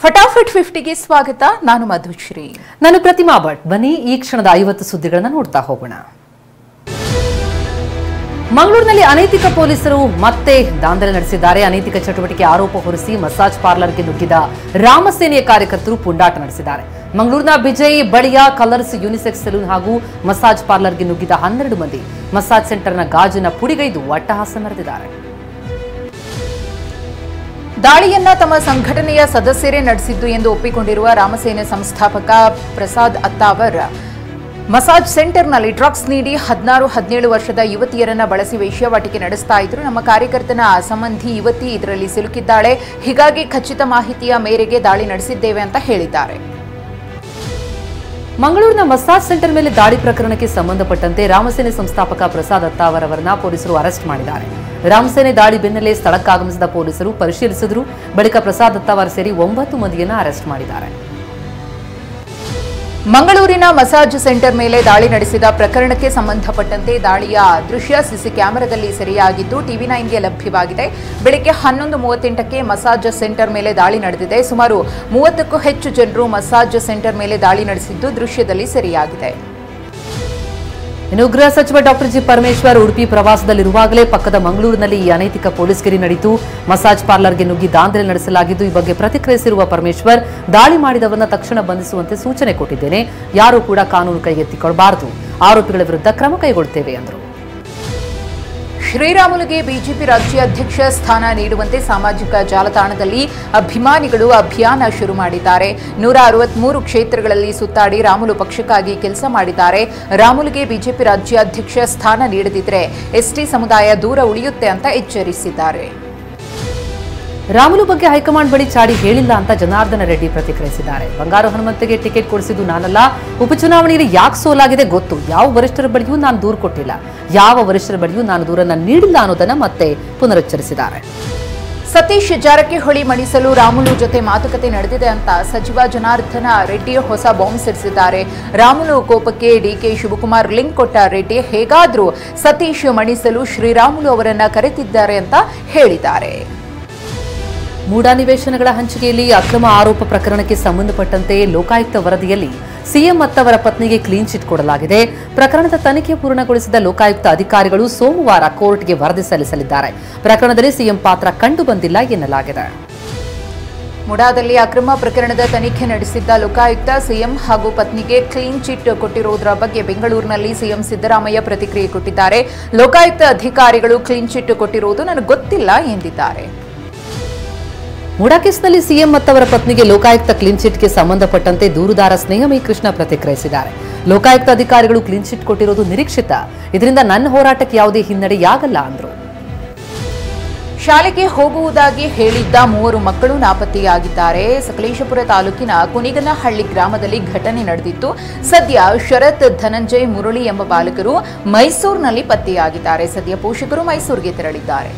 ಫಟಾಫಟ್ 50ಗೆ ಸ್ವಾಗತ. ನಾನು ಮಧುಶ್ರೀ. ನಾನು ಪ್ರತಿಮಾ ಭಟ್. ಬನ್ನಿ ಈ ಕ್ಷಣದ 50 ಸುದ್ದಿಗಳನ್ನು ನೋಡ್ತಾ ಹೋಗೋಣ. ಮಂಗಳೂರಿನಲ್ಲಿ ಅನೈತಿಕ ಪೊಲೀಸರು ಮತ್ತೆ ದಾಂಧಲೆ ನಡೆಸಿದ್ದಾರೆ. ಅನೈತಿಕ ಚಟುವಟಿಕೆ ಆರೋಪ ಹೊರಿಸಿ ಮಸಾಜ್ ಪಾರ್ಲರ್ಗೆ ನುಗ್ಗಿದ ರಾಮಸೇನೆಯ ಕಾರ್ಯಕರ್ತರು ಪುಂಡಾಟ ನಡೆಸಿದ್ದಾರೆ. ಮಂಗಳೂರಿನ ಬಿಜೈ ಬಳಿಯ ಕಲರ್ಸ್ ಯೂನಿಸೆಕ್ಸ್ ಸಲೂನ್ ಹಾಗೂ ಮಸಾಜ್ ಪಾರ್ಲರ್ಗೆ ನುಗ್ಗಿದ 12 ಮಂದಿ ಮಸಾಜ್ ಸೆಂಟರ್ನ ಗಾಜಿನ ಪುಡಿಗೈದು ಅಟ್ಟಹಾಸ ಮೆರೆದಿದ್ದಾರೆ. ದಾಳಿಯನ್ನ ತಮ್ಮ ಸಂಘಟನೆಯ ಸದಸ್ಯರೇ ನಡೆಸಿದ್ದು ಎಂದು ಒಪ್ಪಿಕೊಂಡಿರುವ ರಾಮಸೇನೆ ಸಂಸ್ಥಾಪಕ ಪ್ರಸಾದ್ ಅತ್ತಾವರ್ ಮಸಾಜ್ ಸೆಂಟರ್ನಲ್ಲಿ ಡ್ರಗ್ಸ್ ನೀಡಿ 16-17 ವರ್ಷದ ಯುವತಿಯರನ್ನ ಬಳಸಿ ವೇಶ್ಯಾವಾಟಿಕೆ ನಡೆಸ್ತಾ ಇದ್ರು. ನಮ್ಮ ಕಾರ್ಯಕರ್ತನ ಸಂಬಂಧಿ ಯುವತಿ ಇದರಲ್ಲಿ ಸಿಲುಕಿದ್ದಾಳೆ. ಹೀಗಾಗಿ ಖಚಿತ ಮಾಹಿತಿಯ ಮೇರೆಗೆ ದಾಳಿ ನಡೆಸಿದ್ದೇವೆ ಅಂತ ಹೇಳಿದ್ದಾರೆ. ಮಂಗಳೂರಿನ ಮಸಾಜ್ ಸೆಂಟರ್ ಮೇಲೆ ದಾಳಿ ಪ್ರಕರಣಕ್ಕೆ ಸಂಬಂಧಪಟ್ಟಂತೆ ರಾಮಸೇನೆ ಸಂಸ್ಥಾಪಕ ಪ್ರಸಾದ್ ಅತ್ತಾವರ್ ಅವರನ್ನ ಪೊಲೀಸರು ಅರೆಸ್ಟ್ ಮಾಡಿದ್ದಾರೆ. ರಾಮಸೇನೆ ದಾಳಿ ಬೆನ್ನಲ್ಲೇ ಸ್ಥಳಕ್ಕಾಗಮಿಸಿದ ಪೊಲೀಸರು ಪರಿಶೀಲಿಸಿದ್ರು. ಬಳಿಕ ಪ್ರಸಾದ್ ಅತ್ತಾವರ್ ಸೇರಿ 9 ಮಂದಿಯನ್ನು ಅರೆಸ್ಟ್ ಮಾಡಿದ್ದಾರೆ. ಮಂಗಳೂರಿನ ಮಸಾಜ್ ಸೆಂಟರ್ ಮೇಲೆ ದಾಳಿ ನಡೆಸಿದ ಪ್ರಕರಣಕ್ಕೆ ಸಂಬಂಧಪಟ್ಟಂತೆ ದಾಳಿಯ ದೃಶ್ಯ ಸಿಸಿ ಕ್ಯಾಮೆರಾದಲ್ಲಿ ಸೆರೆಯಾಗಿದ್ದು ಟಿವಿ9ಗೆ ಲಭ್ಯವಾಗಿದೆ. ಬೆಳಗ್ಗೆ 11:38ಕ್ಕೆ ಮಸಾಜ್ ಸೆಂಟರ್ ಮೇಲೆ ದಾಳಿ ನಡೆದಿದೆ. ಸುಮಾರು 30ಕ್ಕೂ ಹೆಚ್ಚು ಜನರು ಮಸಾಜ್ ಸೆಂಟರ್ ಮೇಲೆ ದಾಳಿ ನಡೆಸಿದ್ದು ದೃಶ್ಯದಲ್ಲಿ ಸೆರೆಯಾಗಿದೆ. ಇನ್ನು ಗೃಹ ಸಚಿವ ಡಾಕ್ಟರ್ ಜಿ ಪರಮೇಶ್ವರ್ ಉಡುಪಿ ಪ್ರವಾಸದಲ್ಲಿರುವಾಗಲೇ ಪಕ್ಕದ ಮಂಗಳೂರಿನಲ್ಲಿ ಈ ಅನೈತಿಕ ಪೊಲೀಸ್ಗಿರಿ ನಡೆಯಿತು. ಮಸಾಜ್ ಪಾರ್ಲರ್ಗೆ ನುಗ್ಗಿ ದಾಂಧಲೆ ನಡೆಸಲಾಗಿದ್ದು, ಈ ಬಗ್ಗೆ ಪ್ರತಿಕ್ರಿಯಿಸಿರುವ ಪರಮೇಶ್ವರ್, ದಾಳಿ ಮಾಡಿದವರನ್ನ ತಕ್ಷಣ ಬಂಧಿಸುವಂತೆ ಸೂಚನೆ ಕೊಟ್ಟಿದ್ದೇನೆ. ಯಾರೂ ಕೂಡ ಕಾನೂನು ಕೈಗೆತ್ತಿಕೊಳ್ಳಬಾರದು. ಆರೋಪಿಗಳ ವಿರುದ್ಧ ಕ್ರಮ ಕೈಗೊಳ್ಳುತ್ತೇವೆ ಎಂದರು. ಶ್ರೀರಾಮುಲುಗೆ ಬಿಜೆಪಿ ರಾಜ್ಯಾಧ್ಯಕ್ಷ ಸ್ಥಾನ ನೀಡುವಂತೆ ಸಾಮಾಜಿಕ ಜಾಲತಾಣದಲ್ಲಿ ಅಭಿಮಾನಿಗಳು ಅಭಿಯಾನ ಶುರು ಮಾಡಿದ್ದಾರೆ. 163 ಕ್ಷೇತ್ರಗಳಲ್ಲಿ ಸುತ್ತಾಡಿ ರಾಮುಲು ಪಕ್ಷಕ್ಕಾಗಿ ಕೆಲಸ ಮಾಡಿದ್ದಾರೆ. ರಾಮುಲುಗೆ ಬಿಜೆಪಿ ರಾಜ್ಯಾಧ್ಯಕ್ಷ ಸ್ಥಾನ ನೀಡದಿದ್ರೆ ಎಸ್ಟಿ ಸಮುದಾಯ ದೂರ ಉಳಿಯುತ್ತೆ ಅಂತ ಎಚ್ಚರಿಸಿದ್ದಾರೆ. ರಾಮುಲು ಬಗ್ಗೆ ಹೈಕಮಾಂಡ್ ಬಳಿ ಚಾಡಿ ಹೇಳಿಲ್ಲ ಅಂತ ಜನಾರ್ದನ ರೆಡ್ಡಿ ಪ್ರತಿಕ್ರಿಯಿಸಿದ್ದಾರೆ. ಬಂಗಾರು ಹನುಮಂತಗೆ ಟಿಕೆಟ್ ಕೊಡಿಸಿದ್ದು ನಾನಲ್ಲ. ಉಪಚುನಾವಣೆಯಲ್ಲಿ ಯಾಕೆ ಸೋಲಾಗಿದೆ ಗೊತ್ತು. ಯಾವ ವರಿಷ್ಠರ ಬಳಿಯೂ ನಾನು ದೂರು ಕೊಟ್ಟಿಲ್ಲ. ಯಾವ ವರಿಷ್ಠರ ಬಳಿಯೂ ನಾನು ದೂರನ್ನ ನೀಡಿಲ್ಲ ಅನ್ನೋದನ್ನ ಮತ್ತೆ ಪುನರುಚ್ಚರಿಸಿದ್ದಾರೆ. ಸತೀಶ್ ಜಾರಕಿಹೊಳಿ ಮಣಿಸಲು ರಾಮುಲು ಜೊತೆ ಮಾತುಕತೆ ನಡೆದಿದೆ ಅಂತ ಸಚಿವ ಜನಾರ್ದನ ರೆಡ್ಡಿ ಹೊಸ ಬಾಂಬ್ ಸಿಡಿಸಿದ್ದಾರೆ. ರಾಮುಲು ಕೋಪಕ್ಕೆ ಡಿಕೆ ಶಿವಕುಮಾರ್ ಲಿಂಕ್ ಕೊಟ್ಟ ರೆಡ್ಡಿ ಹೇಗಾದ್ರೂ ಸತೀಶ್ ಮಣಿಸಲು ಶ್ರೀರಾಮುಲು ಅವರನ್ನ ಕರೆತಿದ್ದಾರೆ ಅಂತ ಹೇಳಿದ್ದಾರೆ. ಮೂಡಾ ನಿವೇಶನಗಳ ಹಂಚಿಕೆಯಲ್ಲಿ ಅಕ್ರಮ ಆರೋಪ ಪ್ರಕರಣಕ್ಕೆ ಸಂಬಂಧಪಟ್ಟಂತೆ ಲೋಕಾಯುಕ್ತ ವರದಿಯಲ್ಲಿ ಸಿಎಂ ಮತ್ತವರ ಪತ್ನಿಗೆ ಕ್ಲೀನ್ ಚಿಟ್ ಕೊಡಲಾಗಿದೆ. ಪ್ರಕರಣದ ತನಿಖೆ ಪೂರ್ಣಗೊಳಿಸಿದ ಲೋಕಾಯುಕ್ತ ಅಧಿಕಾರಿಗಳು ಸೋಮವಾರ ಕೋರ್ಟ್ಗೆ ವರದಿ ಸಲ್ಲಿಸಲಿದ್ದಾರೆ. ಪ್ರಕರಣದಲ್ಲಿ ಸಿಎಂ ಪಾತ್ರ ಕಂಡು ಬಂದಿಲ್ಲ ಎನ್ನಲಾಗಿದೆ. ಮುಡಾದಲ್ಲಿ ಅಕ್ರಮ ಪ್ರಕರಣದ ತನಿಖೆ ನಡೆಸಿದ್ದ ಲೋಕಾಯುಕ್ತ ಸಿಎಂ ಹಾಗೂ ಪತ್ನಿಗೆ ಕ್ಲೀನ್ ಚಿಟ್ ಕೊಟ್ಟಿರುವುದರ ಬಗ್ಗೆ ಬೆಂಗಳೂರಿನಲ್ಲಿ ಸಿಎಂ ಸಿದ್ದರಾಮಯ್ಯ ಪ್ರತಿಕ್ರಿಯೆ ಕೊಟ್ಟಿದ್ದಾರೆ. ಲೋಕಾಯುಕ್ತ ಅಧಿಕಾರಿಗಳು ಕ್ಲೀನ್ ಚಿಟ್ ಕೊಟ್ಟಿರುವುದು ನನಗೆ ಗೊತ್ತಿಲ್ಲ ಎಂದಿದ್ದಾರೆ. ಮೂಡಾ ಕೇಸ್ನಲ್ಲಿ ಸಿಎಂ ಮತ್ತವರ ಪತ್ನಿಗೆ ಲೋಕಾಯುಕ್ತ ಕ್ಲೀನ್ ಚಿಟ್ಗೆ ಸಂಬಂಧಪಟ್ಟಂತೆ ದೂರುದಾರ ಸ್ನೇಹಮಯಿ ಕೃಷ್ಣ ಪ್ರತಿಕ್ರಿಯಿಸಿದ್ದಾರೆ. ಲೋಕಾಯುಕ್ತ ಅಧಿಕಾರಿಗಳು ಕ್ಲೀನ್ ಚಿಟ್ ಕೊಟ್ಟಿರುವುದು ನಿರೀಕ್ಷಿತ. ಇದರಿಂದ ನನ್ನ ಹೋರಾಟಕ್ಕೆ ಯಾವುದೇ ಹಿನ್ನಡೆಯಾಗಲ್ಲ ಅಂದರು. ಶಾಲೆಗೆ ಹೋಗುವುದಾಗಿ ಹೇಳಿದ್ದ 3 ಮಕ್ಕಳು ನಾಪತ್ತೆಯಾಗಿದ್ದಾರೆ. ಸಕಲೇಶಪುರ ತಾಲೂಕಿನ ಕುನಿಗನಹಳ್ಳಿ ಗ್ರಾಮದಲ್ಲಿ ಘಟನೆ ನಡೆದಿತ್ತು. ಸದ್ಯ ಶರತ್, ಧನಂಜಯ್, ಮುರಳಿ ಎಂಬ ಬಾಲಕರು ಮೈಸೂರಿನಲ್ಲಿ ಪತ್ತೆಯಾಗಿದ್ದಾರೆ. ಸದ್ಯ ಪೋಷಕರು ಮೈಸೂರಿಗೆ ತೆರಳಿದ್ದಾರೆ.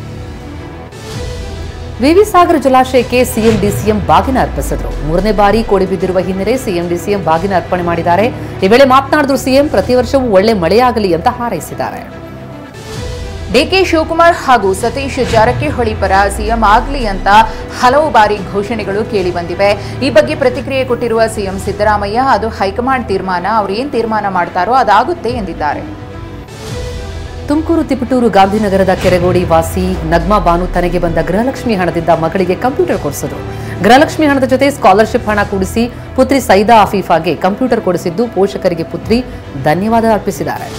ವಿವಿ ಸಾಗರ ಜಲಾಶಯಕ್ಕೆ ಸಿಎಂ ಡಿಸಿಎಂ ಬಾಗಿನ ಅರ್ಪಿಸಿದರು. 3ನೇ ಬಾರಿ ಕೋಡಿ ಬಿದ್ದಿರುವ ಹಿನ್ನೆಲೆ ಸಿಎಂ ಡಿಸಿಎಂ ಬಾಗಿನ ಅರ್ಪಣೆ ಮಾಡಿದ್ದಾರೆ. ಈ ವೇಳೆ ಮಾತನಾಡಿದ್ರು ಸಿಎಂ, ಪ್ರತಿ ವರ್ಷವೂ ಒಳ್ಳೆ ಮಳೆಯಾಗಲಿ ಅಂತ ಹಾರೈಸಿದ್ದಾರೆ. ಡಿಕೆ ಶಿವಕುಮಾರ್ ಹಾಗೂ ಸತೀಶ್ ಜಾರಕಿಹೊಳಿ ಪರ ಸಿಎಂ ಆಗಲಿ ಅಂತ ಹಲವು ಬಾರಿ ಘೋಷಣೆಗಳು ಕೇಳಿಬಂದಿವೆ. ಈ ಬಗ್ಗೆ ಪ್ರತಿಕ್ರಿಯೆ ಕೊಟ್ಟಿರುವ ಸಿಎಂ ಸಿದ್ದರಾಮಯ್ಯ, ಅದು ಹೈಕಮಾಂಡ್ ತೀರ್ಮಾನ, ಅವರು ಏನ್ ತೀರ್ಮಾನ ಮಾಡ್ತಾರೋ ಅದಾಗುತ್ತೆ ಎಂದಿದ್ದಾರೆ. ತುಮಕೂರು ತಿಪಟೂರು ಗಾಂಧಿನಗರದ ಕೆರೆಗೋಡಿ ವಾಸಿ ನಗ್ಮಾ ಬಾನು ತನಗೆ ಬಂದ ಗೃಹಲಕ್ಷ್ಮಿ ಹಣದಿಂದ ಮಗಳಿಗೆ ಕಂಪ್ಯೂಟರ್ ಕೊಡಿಸಿದ್ರು. ಗೃಹಲಕ್ಷ್ಮಿ ಹಣದ ಜೊತೆ ಸ್ಕಾಲರ್ಶಿಪ್ ಹಣ ಕೂಡಿಸಿ ಪುತ್ರಿ ಸೈದಾ ಅಫೀಫಾಗೆ ಕಂಪ್ಯೂಟರ್ ಕೊಡಿಸಿದ್ದು ಪೋಷಕರಿಗೆ ಪುತ್ರಿ ಧನ್ಯವಾದ ಅರ್ಪಿಸಿದ್ದಾರೆ.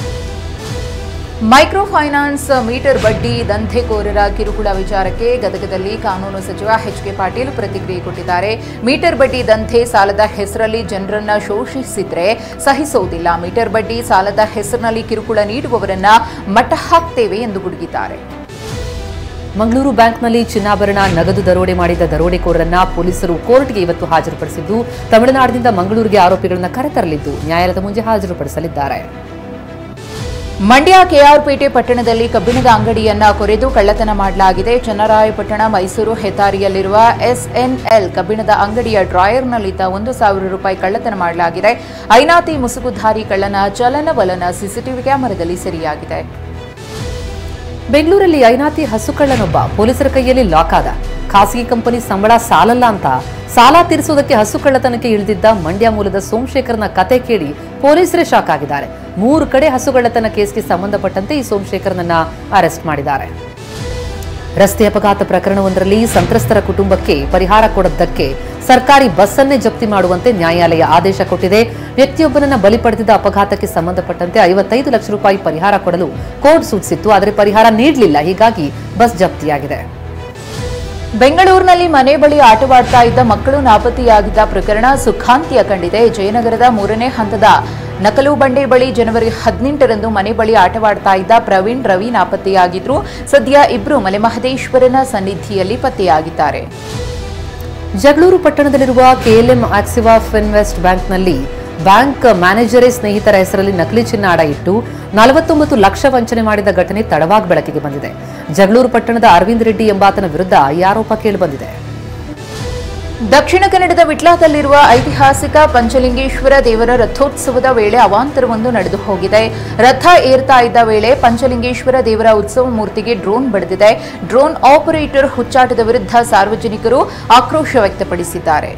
ಮೈಕ್ರೋ ಫೈನಾನ್ಸ್ ಮೀಟರ್ ಬಡ್ಡಿ ದಂಧೆಕೋರರ ಕಿರುಕುಳ ವಿಚಾರಕ್ಕೆ ಗದಗದಲ್ಲಿ ಕಾನೂನು ಸಚಿವ ಎಚ್.ಕೆ. ಪಾಟೀಲ್ ಪ್ರತಿಕ್ರಿಯೆ ಕೊಟ್ಟಿದ್ದಾರೆ. ಮೀಟರ್ ಬಡ್ಡಿ ದಂಧೆ ಸಾಲದ ಹೆಸರಲ್ಲಿ ಜನರನ್ನ ಶೋಷಿಸಿದ್ರೆ ಸಹಿಸುವುದಿಲ್ಲ. ಮೀಟರ್ ಬಡ್ಡಿ ಸಾಲದ ಹೆಸರಿನಲ್ಲಿ ಕಿರುಕುಳ ನೀಡುವವರನ್ನ ಮಟ್ಟ ಹಾಕ್ತೇವೆ ಎಂದು ಗುಡುಗಿದ್ದಾರೆ. ಮಂಗಳೂರು ಬ್ಯಾಂಕ್ನಲ್ಲಿ ಚಿನ್ನಾಭರಣ ನಗದು ದರೋಡೆ ಮಾಡಿದ ದರೋಡೆಕೋರರನ್ನ ಪೊಲೀಸರು ಕೋರ್ಟ್ಗೆ ಇವತ್ತು ಹಾಜರುಪಡಿಸಿದ್ದು, ತಮಿಳುನಾಡಿನಿಂದ ಮಂಗಳೂರಿಗೆ ಆರೋಪಿಗಳನ್ನು ಕರೆತರಲಿದ್ದು ನ್ಯಾಯಾಲಯದ ಮುಂದೆ ಹಾಜರುಪಡಿಸಲಿದ್ದಾರೆ. ಮಂಡ್ಯ ಕೆಆರ್ಪೇಟೆ ಪಟ್ಟಣದಲ್ಲಿ ಕಬ್ಬಿಣದ ಅಂಗಡಿಯನ್ನ ಕೊರೆದು ಕಳ್ಳತನ ಮಾಡಲಾಗಿದೆ. ಚನ್ನರಾಯಪಟ್ಟಣ ಮೈಸೂರು ಹೆದ್ದಾರಿಯಲ್ಲಿರುವ ಎಸ್ಎನ್ಎಲ್ ಕಬ್ಬಿಣದ ಅಂಗಡಿಯ ಡ್ರಾಯರ್ನಲ್ಲಿದ್ದ 1,000 ರೂಪಾಯಿ ಕಳ್ಳತನ ಮಾಡಲಾಗಿದೆ. ಐನಾತಿ ಮುಸುಗುಧಾರಿ ಕಳ್ಳನ ಚಲನವಲನ ಸಿಸಿಟಿವಿ ಕ್ಯಾಮೆರಾದಲ್ಲಿ ಸೆರೆಯಾಗಿದೆ. ಬೆಂಗಳೂರಲ್ಲಿ ಐನಾತಿ ಹಸುಕಳ್ಳನೊಬ್ಬ ಪೊಲೀಸರ ಕೈಯಲ್ಲಿ ಲಾಕ್ ಆದ. ಖಾಸಗಿ ಕಂಪನಿ ಸಂಬಳ ಸಾಲಲ್ಲ ಅಂತ ಸಾಲ ತೀರಿಸುವುದಕ್ಕೆ ಹಸು ಕಳ್ಳತನಕ್ಕೆ ಇಳಿದಿದ್ದ ಮಂಡ್ಯ ಮೂಲದ ಸೋಮಶೇಖರ್ನ ಕತೆ ಕೇಳಿ ಪೊಲೀಸರೇ ಶಾಕ್ ಆಗಿದ್ದಾರೆ. 3 ಕಡೆ ಹಸು ಕಳ್ಳತನ ಕೇಸ್ಗೆ ಸಂಬಂಧಪಟ್ಟಂತೆ ಈ ಸೋಮಶೇಖರ್ನನ್ನ ಅರೆಸ್ಟ್ ಮಾಡಿದ್ದಾರೆ. ರಸ್ತೆ ಅಪಘಾತ ಪ್ರಕರಣವೊಂದರಲ್ಲಿ ಸಂತ್ರಸ್ತರ ಕುಟುಂಬಕ್ಕೆ ಪರಿಹಾರ ಕೊಡದ್ದಕ್ಕೆ ಸರ್ಕಾರಿ ಬಸ್ಸನ್ನೇ ಜಪ್ತಿ ಮಾಡುವಂತೆ ನ್ಯಾಯಾಲಯ ಆದೇಶ ಕೊಟ್ಟಿದೆ. ವ್ಯಕ್ತಿಯೊಬ್ಬನನ್ನ ಬಲಿ ಪಡೆದಿದ್ದ ಅಪಘಾತಕ್ಕೆ ಸಂಬಂಧಪಟ್ಟಂತೆ 55 ಲಕ್ಷ ರೂಪಾಯಿ ಪರಿಹಾರ ಕೊಡಲು ಕೋರ್ಟ್ ಸೂಚಿಸಿತ್ತು. ಆದರೆ ಪರಿಹಾರ ನೀಡಲಿಲ್ಲ. ಹೀಗಾಗಿ ಬಸ್ ಜಪ್ತಿಯಾಗಿದೆ. ಬೆಂಗಳೂರಿನಲ್ಲಿ ಮನೆ ಬಳಿ ಆಟವಾಡ್ತಾ ಇದ್ದ ಮಕ್ಕಳು ನಾಪತ್ತೆಯಾಗಿದ್ದ ಪ್ರಕರಣ ಸುಖಾಂತ್ಯ ಕಂಡಿದೆ. ಜಯನಗರದ 3ನೇ ಹಂತದ ನಕಲು ಬಂಡೆ ಬಳಿ ಜನವರಿ 18ರಂದು ಮನೆ ಬಳಿ ಆಟವಾಡ್ತಾ ಇದ್ದ ಪ್ರವೀಣ್ ರವಿ ನಾಪತ್ತೆಯಾಗಿದ್ರು. ಸದ್ಯ ಇಬ್ಬರು ಮಲೆಮಹದೇಶ್ವರನ ಸನ್ನಿಧಿಯಲ್ಲಿ ಪತ್ತೆಯಾಗಿದ್ದಾರೆ. ಜಗಳೂರು ಪಟ್ಟಣದಲ್ಲಿರುವ ಕೆಎಲ್ಎಂ ಆಕ್ಸಿವಾ ಫಿನ್ವೆಸ್ಟ್ ಬ್ಯಾಂಕ್ನಲ್ಲಿ ಬ್ಯಾಂಕ್ ಮ್ಯಾನೇಜರೇ ಸ್ನೇಹಿತರ ಹೆಸರಲ್ಲಿ ನಕಲಿ ಚಿನ್ನ ಅಡ ಇಟ್ಟು 49 ಲಕ್ಷ ವಂಚನೆ ಮಾಡಿದ ಘಟನೆ ತಡವಾಗಿ ಬೆಳಕಿಗೆ ಬಂದಿದೆ. ಜಗಳೂರು ಪಟ್ಟಣದ ಅರವಿಂದ್ ರೆಡ್ಡಿ ಎಂಬಾತನ ವಿರುದ್ಧ ಈ ಆರೋಪ ಕೇಳಿಬಂದಿದೆ. ದಕ್ಷಿಣ ಕನ್ನಡದ ವಿಟ್ಲಾದಲ್ಲಿರುವ ಐತಿಹಾಸಿಕ ಪಂಚಲಿಂಗೇಶ್ವರ ದೇವರ ರಥೋತ್ಸವದ ವೇಳೆ ಅವಾಂತರವೊಂದು ನಡೆದು ಹೋಗಿದೆ. ರಥ ಏರ್ತಾ ಇದ್ದ ವೇಳೆ ಪಂಚಲಿಂಗೇಶ್ವರ ದೇವರ ಉತ್ಸವ ಮೂರ್ತಿಗೆ ಡ್ರೋನ್ ಬಡಿದಿದೆ. ಡ್ರೋನ್ ಆಪರೇಟರ್ ಹುಚ್ಚಾಟದ ವಿರುದ್ಧ ಸಾರ್ವಜನಿಕರು ಆಕ್ರೋಶ ವ್ಯಕ್ತಪಡಿಸಿದ್ದಾರೆ.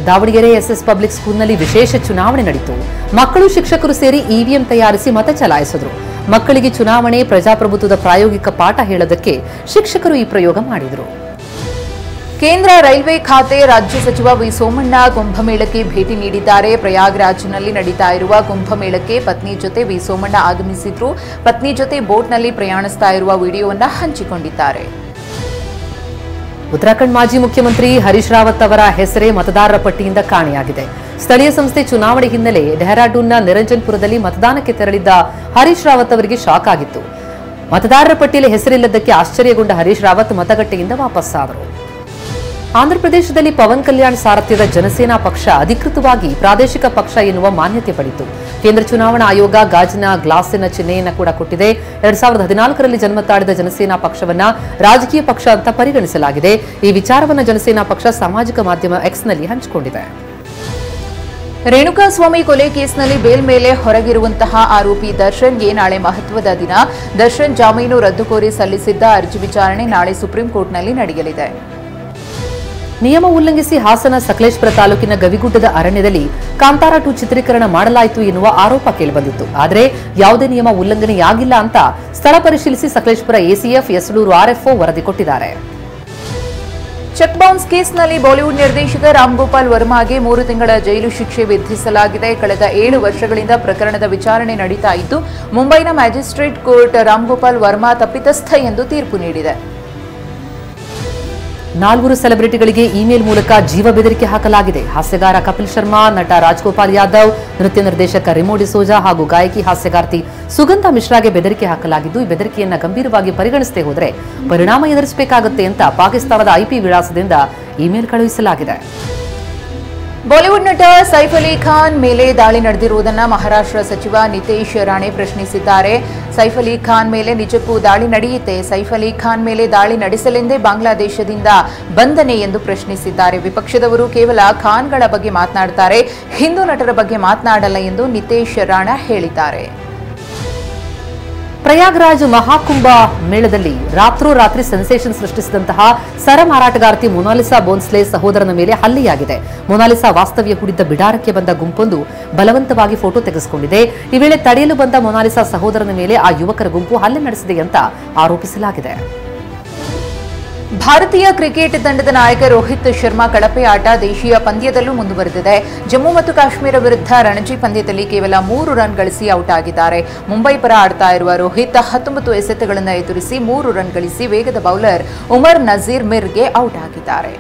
ದಾವಣಗೆರೆ ಎಸ್ಎಸ್ ಪಬ್ಲಿಕ್ ಸ್ಕೂಲ್ನಲ್ಲಿ ವಿಶೇಷ ಚುನಾವಣೆ ನಡೆಯಿತು. ಮಕ್ಕಳು ಶಿಕ್ಷಕರು ಸೇರಿ ಇವಿಎಂ ತಯಾರಿಸಿ ಮತ ಚಲಾಯಿಸಿದರು. ಮಕ್ಕಳಿಗೆ ಚುನಾವಣೆ ಪ್ರಜಾಪ್ರಭುತ್ವದ ಪ್ರಾಯೋಗಿಕ ಪಾಠ ಹೇಳೋದಕ್ಕೆ ಶಿಕ್ಷಕರು ಈ ಪ್ರಯೋಗ ಮಾಡಿದರು. ಕೇಂದ್ರ ರೈಲ್ವೆ ಖಾತೆ ರಾಜ್ಯ ಸಚಿವ ವಿ ಸೋಮಣ್ಣ ಕುಂಭಮೇಳಕ್ಕೆ ಭೇಟಿ ನೀಡಿದ್ದಾರೆ. ಪ್ರಯಾಗ್ರಾಜ್ನಲ್ಲಿ ನಡೀತಾ ಇರುವ ಕುಂಭಮೇಳಕ್ಕೆ ಪತ್ನಿ ಜೊತೆ ವಿ ಸೋಮಣ್ಣ ಆಗಮಿಸಿದ್ರು. ಪತ್ನಿ ಜೊತೆ ಬೋಟ್ನಲ್ಲಿ ಪ್ರಯಾಣಿಸ್ತಾ ಇರುವ ವಿಡಿಯೋವನ್ನು ಹಂಚಿಕೊಂಡಿದ್ದಾರೆ. ಉತ್ತರಾಖಂಡ್ ಮಾಜಿ ಮುಖ್ಯಮಂತ್ರಿ ಹರೀಶ್ ರಾವತ್ ಅವರ ಹೆಸರೇ ಮತದಾರರ ಪಟ್ಟಿಯಿಂದ ಕಾಣೆಯಾಗಿದೆ. ಸ್ಥಳೀಯ ಸಂಸ್ಥೆ ಚುನಾವಣೆ ಹಿನ್ನೆಲೆ ಡೆಹ್ರಾಡೂನ್ನ ನಿರಂಜನ್ಪುರದಲ್ಲಿ ಮತದಾನಕ್ಕೆ ತೆರಳಿದ್ದ ಹರೀಶ್ ರಾವತ್ ಅವರಿಗೆ ಶಾಕ್ ಆಗಿತ್ತು. ಮತದಾರರ ಪಟ್ಟಿಯಲ್ಲಿ ಹೆಸರಿಲ್ಲದಕ್ಕೆ ಆಶ್ಚರ್ಯಗೊಂಡ ಹರೀಶ್ ರಾವತ್ ಮತಗಟ್ಟೆಯಿಂದ ವಾಪಸ್ಸಾದರು. ಆಂಧ್ರಪ್ರದೇಶದಲ್ಲಿ ಪವನ್ ಕಲ್ಯಾಣ್ ಸಾರಥ್ಯದ ಜನಸೇನಾ ಪಕ್ಷ ಅಧಿಕೃತವಾಗಿ ಪ್ರಾದೇಶಿಕ ಪಕ್ಷ ಎನ್ನುವ ಮಾನ್ಯತೆ ಪಡೆಯಿತು. ಕೇಂದ್ರ ಚುನಾವಣಾ ಆಯೋಗ ಗಾಜಿನ ಗ್ಲಾಸಿನ ಚಿಹ್ನೆಯನ್ನು ಕೂಡ ಕೊಟ್ಟಿದೆ. 2014ರಲ್ಲಿ ಜನ್ಮ ತಾಳಿದ ಜನಸೇನಾ ಪಕ್ಷವನ್ನ ರಾಜಕೀಯ ಪಕ್ಷ ಅಂತ ಪರಿಗಣಿಸಲಾಗಿದೆ. ಈ ವಿಚಾರವನ್ನು ಜನಸೇನಾ ಪಕ್ಷ ಸಾಮಾಜಿಕ ಮಾಧ್ಯಮ ಎಕ್ಸ್ನಲ್ಲಿ ಹಂಚಿಕೊಂಡಿದೆ. ರೇಣುಕಾಸ್ವಾಮಿ ಕೊಲೆ ಕೇಸ್ನಲ್ಲಿ ಬೇಲ್ ಮೇಲೆ ಹೊರಗಿರುವಂತಹ ಆರೋಪಿ ದರ್ಶನ್ಗೆ ನಾಳೆ ಮಹತ್ವದ ದಿನ. ದರ್ಶನ್ ಜಾಮೀನು ರದ್ದು ಕೋರಿ ಸಲ್ಲಿಸಿದ್ದ ಅರ್ಜಿ ವಿಚಾರಣೆ ನಾಳೆ ಸುಪ್ರೀಂ ಕೋರ್ಟ್ನಲ್ಲಿ ನಡೆಯಲಿದೆ. ನಿಯಮ ಉಲ್ಲಂಘಿಸಿ ಹಾಸನ ಸಕಲೇಶಪುರ ತಾಲೂಕಿನ ಗವಿಗುಡ್ಡದ ಅರಣ್ಯದಲ್ಲಿ ಕಾಂತಾರ 2 ಚಿತ್ರೀಕರಣ ಮಾಡಲಾಯಿತು ಎನ್ನುವ ಆರೋಪ ಕೇಳಿಬಂದಿತ್ತು. ಆದರೆ ಯಾವುದೇ ನಿಯಮ ಉಲ್ಲಂಘನೆಯಾಗಿಲ್ಲ ಅಂತ ಸ್ಥಳ ಪರಿಶೀಲಿಸಿ ಸಕಲೇಶಪುರ ಎಸಿಎಫ್ ಯಸಲೂರು ಆರ್ಎಫ್ಒ ವರದಿ ಕೊಟ್ಟಿದ್ದಾರೆ. ಚೆಕ್ ಬೌನ್ಸ್ ಕೇಸ್ನಲ್ಲಿ ಬಾಲಿವುಡ್ ನಿರ್ದೇಶಕ ರಾಮ್ಗೋಪಾಲ್ ವರ್ಮಾಗೆ 3 ತಿಂಗಳ ಜೈಲು ಶಿಕ್ಷೆ ವಿಧಿಸಲಾಗಿದೆ. ಕಳೆದ 7 ವರ್ಷಗಳಿಂದ ಪ್ರಕರಣದ ವಿಚಾರಣೆ ನಡೀತಾ ಇದ್ದು ಮುಂಬೈನ ಮ್ಯಾಜಿಸ್ಟ್ರೇಟ್ ಕೋರ್ಟ್ ರಾಮ್ಗೋಪಾಲ್ ವರ್ಮಾ ತಪ್ಪಿತಸ್ಥ ಎಂದು ತೀರ್ಪು ನೀಡಿದೆ. 4 ಸೆಲೆಬ್ರಿಟಿಗಳಿಗೆ ಇಮೇಲ್ ಮೂಲಕ ಜೀವ ಬೆದರಿಕೆ ಹಾಕಲಾಗಿದೆ. ಹಾಸ್ಯಗಾರ ಕಪಿಲ್ ಶರ್ಮಾ, ನಟ ರಾಜ್ಗೋಪಾಲ್ ಯಾದವ್, ನೃತ್ಯ ನಿರ್ದೇಶಕ ರಿಮೋ ಡಿಸೋಜಾ ಹಾಗೂ ಗಾಯಕಿ ಹಾಸ್ಯಗಾರ್ತಿ ಸುಗಂಧಾ ಮಿಶ್ರಾಗೆ ಬೆದರಿಕೆ ಹಾಕಲಾಗಿದ್ದು, ಈ ಬೆದರಿಕೆಯನ್ನು ಗಂಭೀರವಾಗಿ ಪರಿಗಣಿಸದೇ ಹೋದರೆ ಪರಿಣಾಮ ಎದುರಿಸಬೇಕಾಗುತ್ತೆ ಅಂತ ಪಾಕಿಸ್ತಾನದ ಐಪಿ ವಿಳಾಸದಿಂದ ಇಮೇಲ್ ಕಳುಹಿಸಲಾಗಿದೆ. ಬಾಲಿವುಡ್ ನಟ ಸೈಫ್ ಅಲಿ ಖಾನ್ ಮೇಲೆ ದಾಳಿ ನಡೆದಿರುವುದನ್ನು ಮಹಾರಾಷ್ಟ್ರ ಸಚಿವ ನಿತೇಶ್ ರಾಣೆ ಪ್ರಶ್ನಿಸಿದ್ದಾರೆ. ಸೈಫ್ ಅಲಿ ಖಾನ್ ಮೇಲೆ ನಿಜಕ್ಕೂ ದಾಳಿ ನಡೆಯುತ್ತೆ? ಸೈಫ್ ಅಲಿ ಖಾನ್ ಮೇಲೆ ದಾಳಿ ನಡೆಸಲೆಂದೇ ಬಾಂಗ್ಲಾದೇಶದಿಂದ ಬಂದನೆ ಎಂದು ಪ್ರಶ್ನಿಸಿದ್ದಾರೆ. ವಿಪಕ್ಷದವರು ಕೇವಲ ಖಾನ್ಗಳ ಬಗ್ಗೆ ಮಾತನಾಡುತ್ತಾರೆ, ಹಿಂದೂ ನಟರ ಬಗ್ಗೆ ಮಾತನಾಡಲ್ಲ ಎಂದು ನಿತೇಶ್ ರಾಣೆ ಹೇಳಿದ್ದಾರೆ. ಪ್ರಯಾಗ್ರಾಜ್ ಮಹಾಕುಂಭ ಮೇಳದಲ್ಲಿ ರಾತ್ರೋರಾತ್ರಿ ಸೆನ್ಸೇಷನ್ ಸೃಷ್ಟಿಸಿದಂತಹ ಸರ ಮಾರಾಟಗಾರ್ತಿ ಮೊನಾಲಿಸಾ ಬೋನ್ಸ್ಲೆ ಸಹೋದರನ ಮೇಲೆ ಹಲ್ಲೆಯಾಗಿದೆ. ಮೊನಾಲಿಸಾ ವಾಸ್ತವ್ಯ ಹೂಡಿದ್ದ ಬಿಡಾರಕ್ಕೆ ಬಂದ ಗುಂಪೊಂದು ಬಲವಂತವಾಗಿ ಫೋಟೋ ತೆಗೆಸಿಕೊಂಡಿದೆ. ಈ ವೇಳೆ ತಡೆಯಲು ಬಂದ ಮೊನಾಲಿಸಾ ಸಹೋದರನ ಮೇಲೆ ಆ ಯುವಕರ ಗುಂಪು ಹಲ್ಲೆ ನಡೆಸಿದೆ ಅಂತ ಆರೋಪಿಸಲಾಗಿದೆ. ಭಾರತೀಯ ಕ್ರಿಕೆಟ್ ತಂಡದ ನಾಯಕ ರೋಹಿತ್ ಶರ್ಮಾ ಕಳಪೆ ಆಟ ದೇಶೀಯ ಪಂದ್ಯದಲ್ಲೂ ಮುಂದುವರೆದಿದೆ. ಜಮ್ಮು ಮತ್ತು ಕಾಶ್ಮೀರ ವಿರುದ್ಧ ರಣಜಿ ಪಂದ್ಯದಲ್ಲಿ ಕೇವಲ 3 ರನ್ ಗಳಿಸಿ ಔಟ್ ಆಗಿದ್ದಾರೆ. ಮುಂಬೈ ಪರ ಆಡ್ತಾ ಇರುವ ರೋಹಿತ್ 19 ಎಸೆತಗಳನ್ನು ಎದುರಿಸಿ 3 ರನ್ ಗಳಿಸಿ ವೇಗದ ಬೌಲರ್ ಉಮರ್ ನಜೀರ್ ಮಿರ್ಗೆ ಔಟ್ ಆಗಿದ್ದಾರೆ.